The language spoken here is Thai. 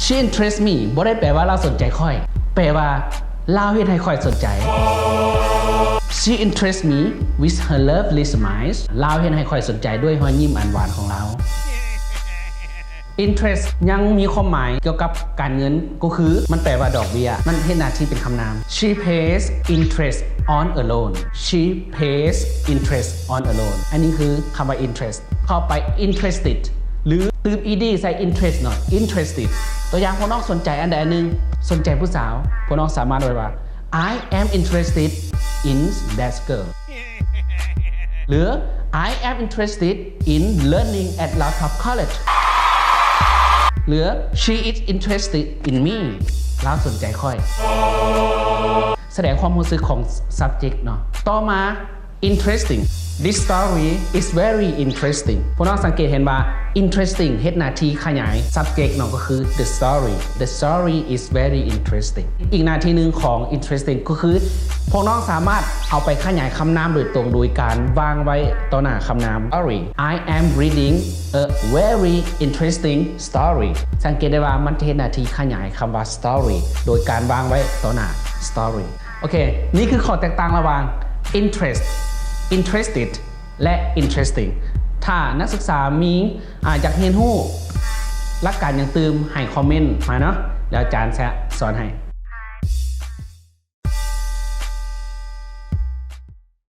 she interests me บ่ได้แปลว่าเราสนใจค่อยแปลว่าเราเฮ็ดให้ค่อยสนใจ she interests me with her lovely smiles เราเฮ็ดให้ค่อยสนใจด้วยรอยยิ้มอันหวานของเรา interest ยังมีความหมายเกี่ยวกับการเงินก็คือมันแปลว่าดอกเบี้ยมันเฮ็ดหน้าที่เป็นคำนาม she pays interest on a loan she pays interest on a loan อันนี้คือคำว่า interest เข้าไป interested หรือตืม ed ใส่ interest หน่อย interested ตัวอย่างพวกน้องสนใจอันใดอันหนึ่งสนใจผู้สาวพวกน้องสามารถบอกว่า I am interested in that girl หรือ I am interested in learning at La Trobe College หรือ she is interested in me แล้วสนใจค่อยแสดงความรู้สึกของ subject เนาะต่อมา interesting this story is very interesting พวกน้องสังเกตเห็นว่า interesting เฮ็ดหน้าที่ขยาย subject เนาะก็คือ the story is very interesting อีกหน้าที่หนึ่งของ interesting ก็คือพวกน้องสามารถเอาไปขยายคำนามโดยตรงโดยการวางไว้ต่อหน้าคำนาม story I am reading a very interesting story สังเกตได้ว่ามันเฮ็ดหน้าที่ขยายคำว่า story โดยการวางไว้ต่อหน้า story โอเคนี่คือข้อแตกต่างระหว่าง interest interested และ interesting ถ้านักศึกษามีอยากเรียนรู้หลักการอย่างตื่มให้คอมเมนต์มาเนาะแล้วอาจารย์จะสอนให้